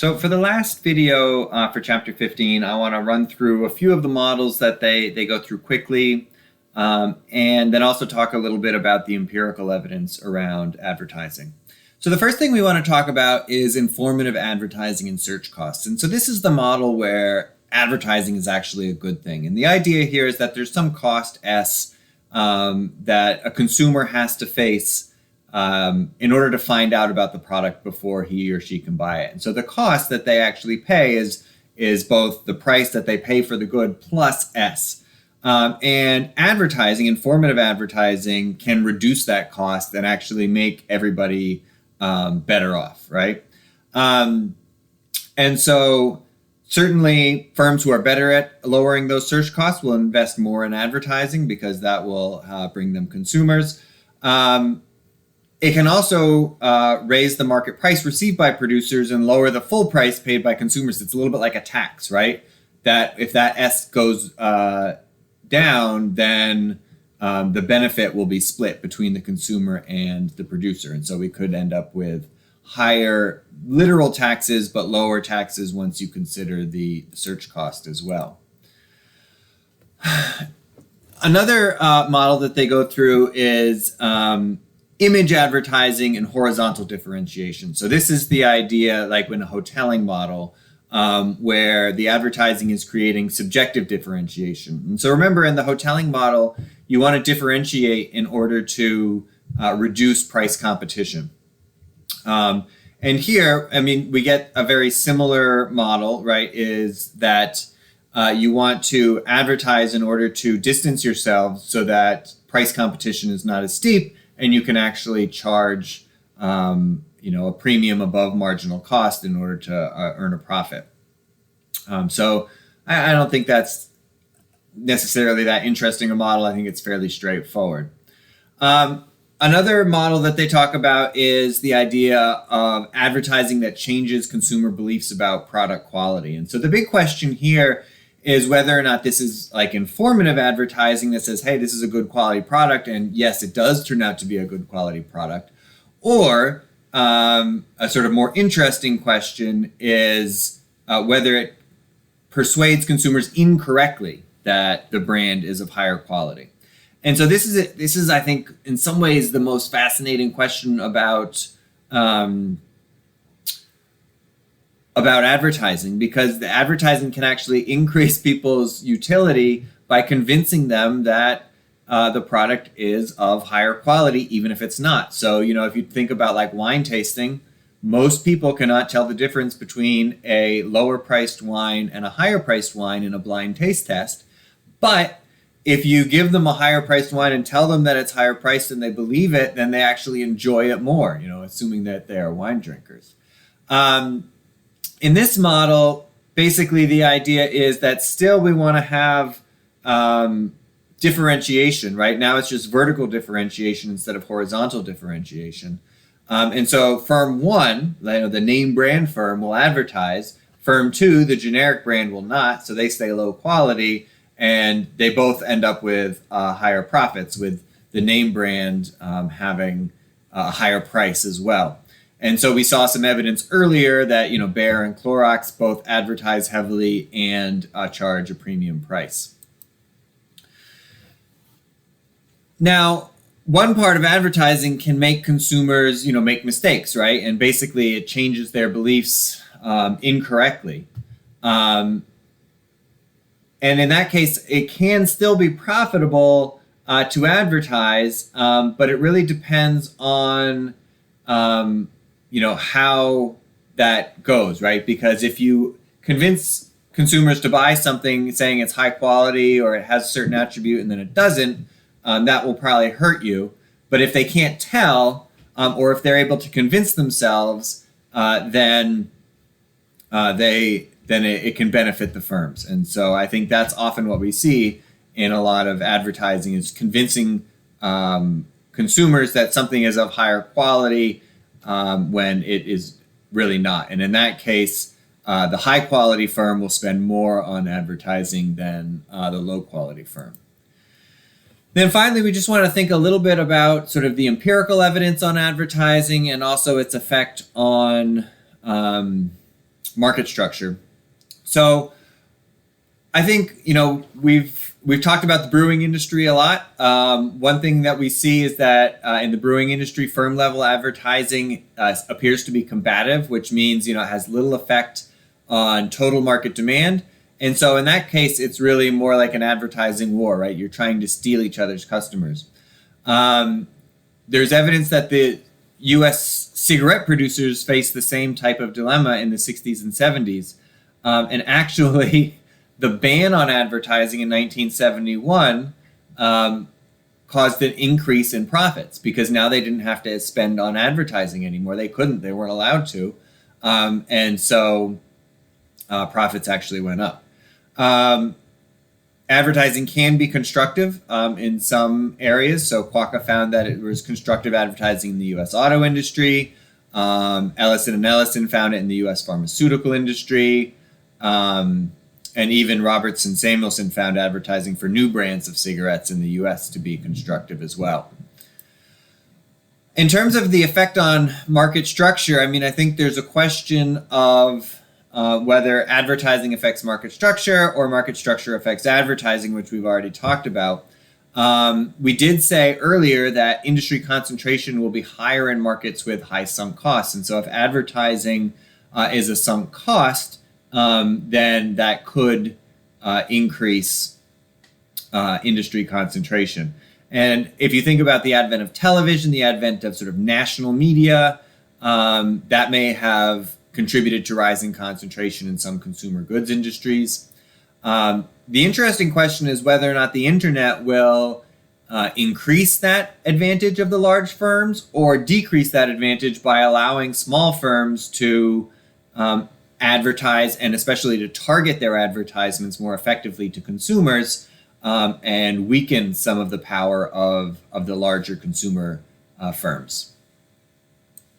So for the last video for chapter 15, I want to run through a few of the models that they go through quickly, and then also talk a little bit about the empirical evidence around advertising. So the first thing we want to talk about is informative advertising and search costs. And so this is the model where advertising is actually a good thing. And the idea here is that there's some cost S that a consumer has to face in order to find out about the product before he or she can buy it. And so the cost that they actually pay is both the price that they pay for the good plus S. And advertising, informative advertising, can reduce that cost and actually make everybody better off, right? And so certainly firms who are better at lowering those search costs will invest more in advertising because that will bring them consumers. It can also raise the market price received by producers and lower the full price paid by consumers. It's a little bit like a tax, right? That if that S goes down, then the benefit will be split between the consumer and the producer. And so we could end up with higher literal taxes, but lower taxes once you consider the search cost as well. Another model that they go through is image advertising and horizontal differentiation. So this is the idea, like in a hoteling model, where the advertising is creating subjective differentiation. And so remember, in the hoteling model, you want to differentiate in order to reduce price competition. And here, I mean, we get a very similar model, right? Is that you want to advertise in order to distance yourselves so that price competition is not as steep, and you can actually charge, a premium above marginal cost in order to earn a profit. So I don't think that's necessarily that interesting a model. I think it's fairly straightforward. Another model that they talk about is the idea of advertising that changes consumer beliefs about product quality. And so the big question here is whether or not this is like informative advertising that says, hey, this is a good quality product, and yes, it does turn out to be a good quality product. Or a sort of more interesting question is whether it persuades consumers incorrectly that the brand is of higher quality. And so this is, I think, in some ways the most fascinating question about advertising, because the advertising can actually increase people's utility by convincing them that the product is of higher quality, even if it's not. So, if you think about like wine tasting, most people cannot tell the difference between a lower priced wine and a higher priced wine in a blind taste test. But if you give them a higher priced wine and tell them that it's higher priced and they believe it, then they actually enjoy it more, assuming that they are wine drinkers. In this model, basically the idea is that still we want to have differentiation. Right now it's just vertical differentiation instead of horizontal differentiation. And so firm one, the name brand firm, will advertise. Firm two, the generic brand, will not. So they stay low quality, and they both end up with higher profits, with the name brand having a higher price as well. And so we saw some evidence earlier that Bayer and Clorox both advertise heavily and charge a premium price. Now, one part of advertising can make consumers, make mistakes, right? And basically it changes their beliefs incorrectly. And in that case, it can still be profitable to advertise, but it really depends on, how that goes, right? Because if you convince consumers to buy something saying it's high quality or it has a certain attribute and then it doesn't, that will probably hurt you. But if they can't tell, or if they're able to convince themselves, then it can benefit the firms. And so I think that's often what we see in a lot of advertising, is convincing consumers that something is of higher quality when it is really not. And in that case, the high quality firm will spend more on advertising than the low quality firm. Then finally, we just want to think a little bit about sort of the empirical evidence on advertising and also its effect on market structure. So I think, we've talked about the brewing industry a lot. One thing that we see is that in the brewing industry, firm level advertising appears to be combative, which means, it has little effect on total market demand. And so in that case, it's really more like an advertising war, right? You're trying to steal each other's customers. There's evidence that the U.S. cigarette producers faced the same type of dilemma in the 60s and 70s. And actually, the ban on advertising in 1971 caused an increase in profits because now they didn't have to spend on advertising anymore. They couldn't. They weren't allowed to. And so profits actually went up. Advertising can be constructive in some areas. So Quokka found that it was constructive advertising in the U.S. auto industry. Ellison and Ellison found it in the U.S. pharmaceutical industry. And even Robertson Samuelson found advertising for new brands of cigarettes in the U.S. to be constructive as well. In terms of the effect on market structure, I think there's a question of whether advertising affects market structure or market structure affects advertising, which we've already talked about. We did say earlier that industry concentration will be higher in markets with high sunk costs. And so if advertising is a sunk cost, then that could increase industry concentration. And if you think about the advent of television, the advent of sort of national media, that may have contributed to rising concentration in some consumer goods industries. The interesting question is whether or not the internet will increase that advantage of the large firms or decrease that advantage by allowing small firms to advertise and especially to target their advertisements more effectively to consumers and weaken some of the power of the larger consumer firms.